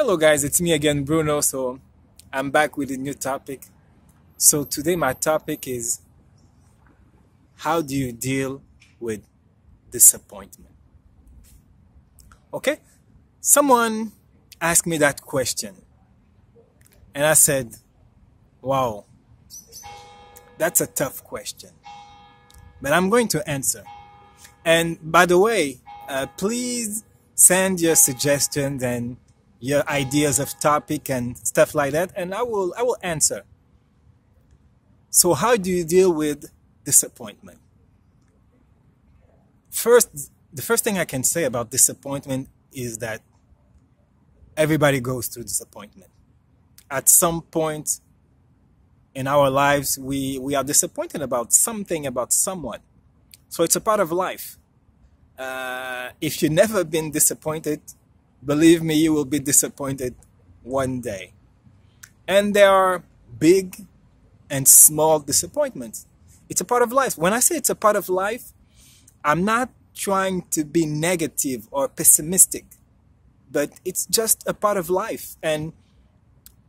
Hello guys, it's me again, Bruno. So I'm back with a new topic. So today my topic is how do you deal with disappointment? Okay? Someone asked me that question and I said, wow, that's a tough question. But I'm going to answer. And by the way, please send your suggestions and your ideas of topic and stuff like that, and I will answer. So how do you deal with disappointment? The first thing I can say about disappointment is that everybody goes through disappointment. At some point in our lives, we are disappointed about something, about someone. So it's a part of life. If you've never been disappointed, believe me, you will be disappointed one day. And there are big and small disappointments. It's a part of life. When I say it's a part of life, I'm not trying to be negative or pessimistic, but it's just a part of life. And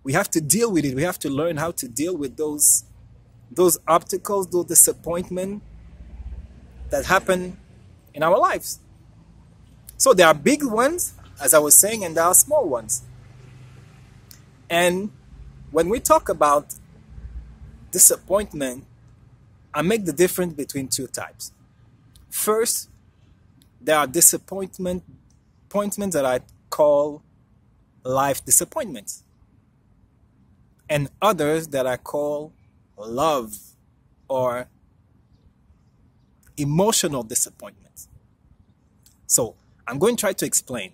we have to deal with it. We have to learn how to deal with those obstacles, those disappointments that happen in our lives. So there are big ones, as I was saying, and there are small ones. And when we talk about disappointment, I make the difference between two types. First, there are disappointments that I call life disappointments, and others that I call love or emotional disappointments. So I'm going to try to explain.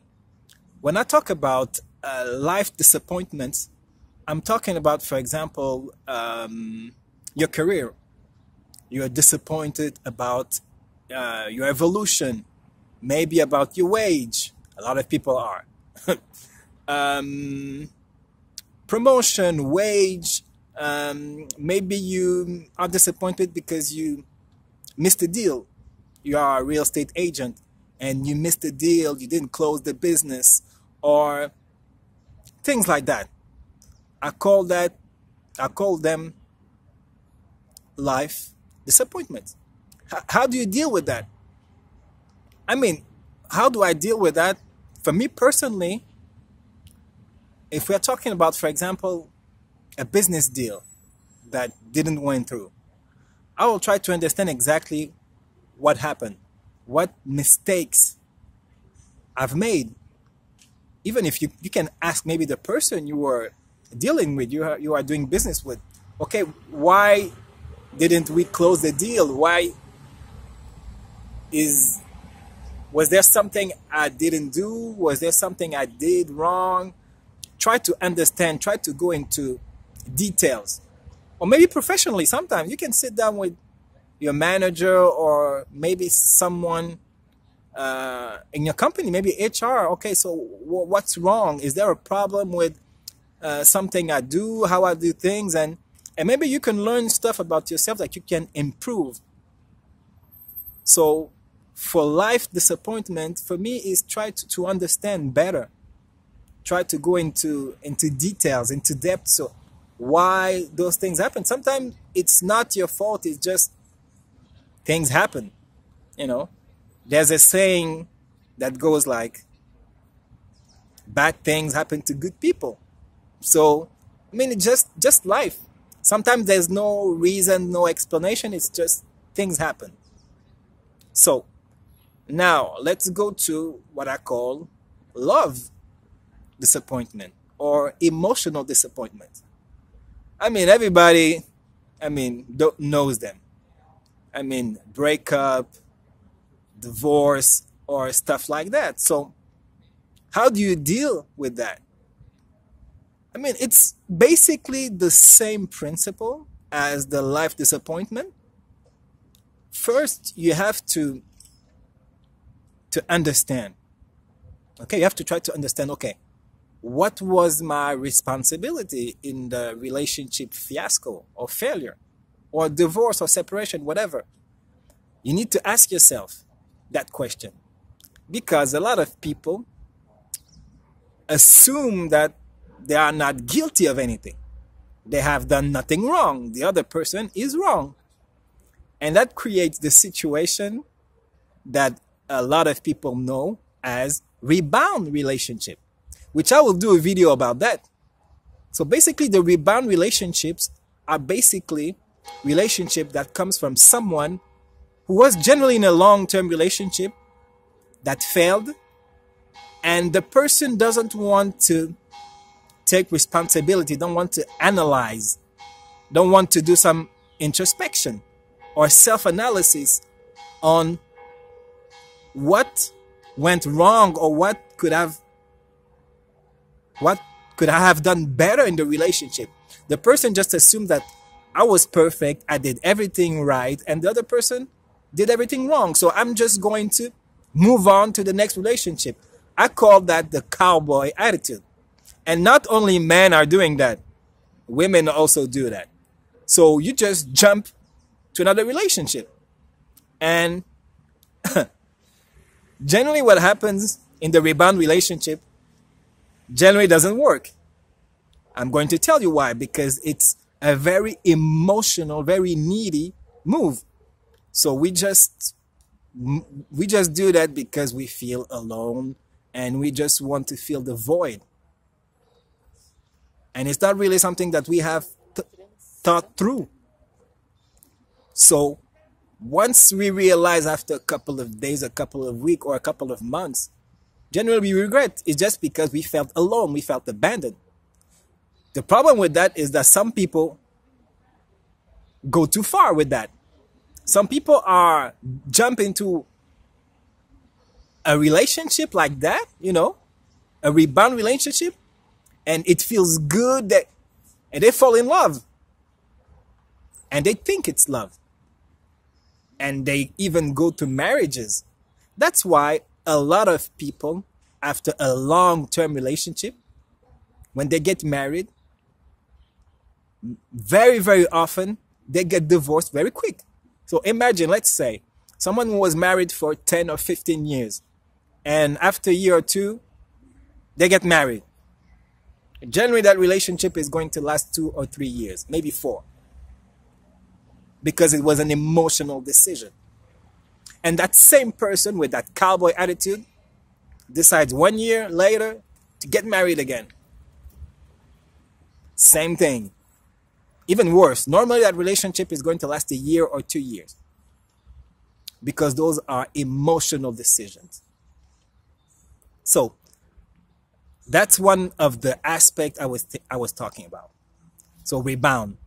When I talk about life disappointments, I'm talking about, for example, your career. You're disappointed about your evolution, maybe about your wage. A lot of people are. Promotion, wage. Maybe you are disappointed because you missed a deal. You are a real estate agent and you missed a deal, you didn't close the business, or things like that. I call them life disappointments. How do you deal with that? I mean, how do I deal with that? For me personally, if we're talking about, for example, a business deal that didn't went through, I will try to understand exactly what happened, what mistakes I've made. Even if you can ask maybe the person you were dealing with, you are doing business with, okay, why didn't we close the deal? Was there something I didn't do? Was there something I did wrong? Try to understand, try to go into details. Or maybe professionally, sometimes you can sit down with your manager or maybe someone in your company, maybe HR. Okay, so what's wrong? Is there a problem with something I do, how I do things? And maybe you can learn stuff about yourself that you can improve. So for life disappointment, for me, is try to understand better. Try to go into details, into depth. So why those things happen. Sometimes it's not your fault. It's just things happen. There's a saying that goes like, bad things happen to good people. So, I mean, it's just life. Sometimes there's no reason, no explanation. It's just things happen. So, now let's go to what I call love disappointment or emotional disappointment. I mean, everybody, knows them. Breakup, divorce, or stuff like that. So how do you deal with that? It's basically the same principle as the life disappointment. First, you have to understand. Okay, you have to try to understand, okay, what was my responsibility in the relationship fiasco or failure or divorce or separation, whatever? You need to ask yourself that question, because a lot of people assume that they are not guilty of anything. They have done nothing wrong. The other person is wrong. And that creates the situation that a lot of people know as rebound relationship, which I will do a video about that. So basically, the rebound relationships are basically relationship that comes from someone who was generally in a long-term relationship that failed, and the person doesn't want to take responsibility, don't want to analyze, don't want to do some introspection or self-analysis on what went wrong or what could I have done better in the relationship. The person just assumed that I was perfect, I did everything right, and the other person did everything wrong. So I'm just going to move on to the next relationship. I call that the cowboy attitude. And not only men are doing that, women also do that. So you just jump to another relationship. And generally what happens in the rebound relationship generally doesn't work. I'm going to tell you why. Because it's a very emotional, very needy move. So we just do that because we feel alone and we just want to fill the void. And it's not really something that we have thought through. So once we realize after a couple of days, a couple of weeks, or a couple of months, generally we regret. It's just because we felt alone, we felt abandoned. The problem with that is that some people go too far with that. Some people are jump into a relationship like that, a rebound relationship, and it feels good and they fall in love. And they think it's love. And they even go to marriages. That's why a lot of people, after a long-term relationship, when they get married, very, very often, they get divorced very quick. So imagine, let's say, someone who was married for 10 or 15 years, and after a year or two, they get married. Generally, that relationship is going to last 2 or 3 years, maybe 4. Because it was an emotional decision. And that same person with that cowboy attitude decides 1 year later to get married again. Same thing. Even worse, normally that relationship is going to last a year or 2 years. Because those are emotional decisions. So, that's one of the aspects I was talking about. So rebound.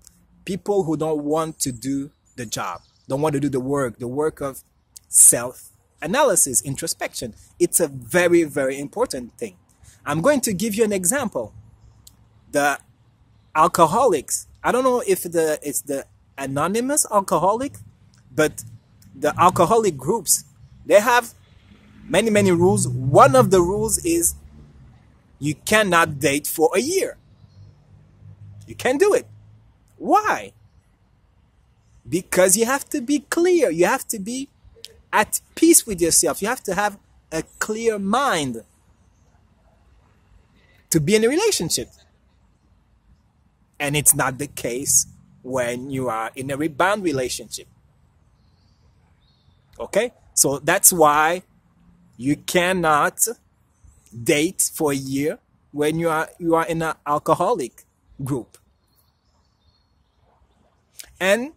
People who don't want to do the job, don't want to do the work of self-analysis, introspection. It's a very, very important thing. I'm going to give you an example. The alcoholics. I don't know if it's the anonymous alcoholic, but the alcoholic groups, they have many, many rules. One of the rules is you cannot date for a year. You can't do it. Why? Because you have to be clear. You have to be at peace with yourself. You have to have a clear mind to be in a relationship. And it's not the case when you are in a rebound relationship. Okay? So that's why you cannot date for a year when you are in an alcoholic group. And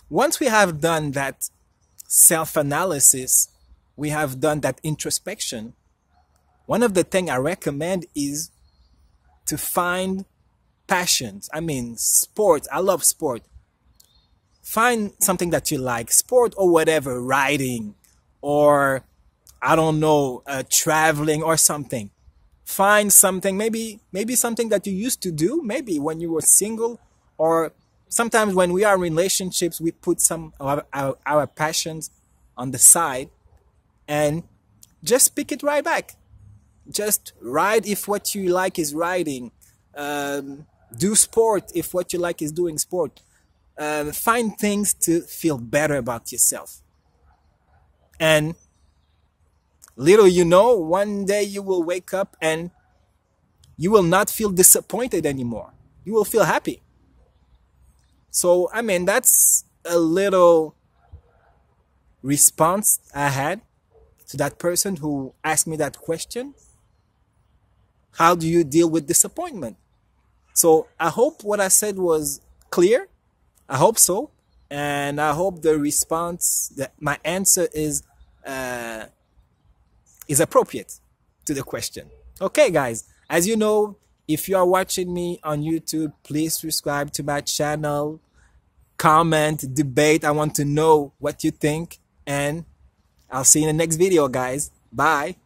once we have done that self-analysis, we have done that introspection, one of the things I recommend is to find passions. I mean, sport. I love sport. Find something that you like, sport or whatever, riding or, I don't know, traveling or something. Find something, maybe something that you used to do, maybe when you were single, or sometimes when we are in relationships, we put some of our passions on the side and just pick it right back. Just ride if what you like is riding. Do sport if what you like is doing sport. Find things to feel better about yourself. And little you know, one day you will wake up and you will not feel disappointed anymore. You will feel happy. So, I mean, that's a little response I had to that person who asked me that question. How do you deal with disappointment? So I hope what I said was clear. I hope so. And I hope the response, that my answer is appropriate to the question. Okay, guys, as you know, if you are watching me on YouTube, please subscribe to my channel, comment, debate. I want to know what you think, and I'll see you in the next video, guys. Bye.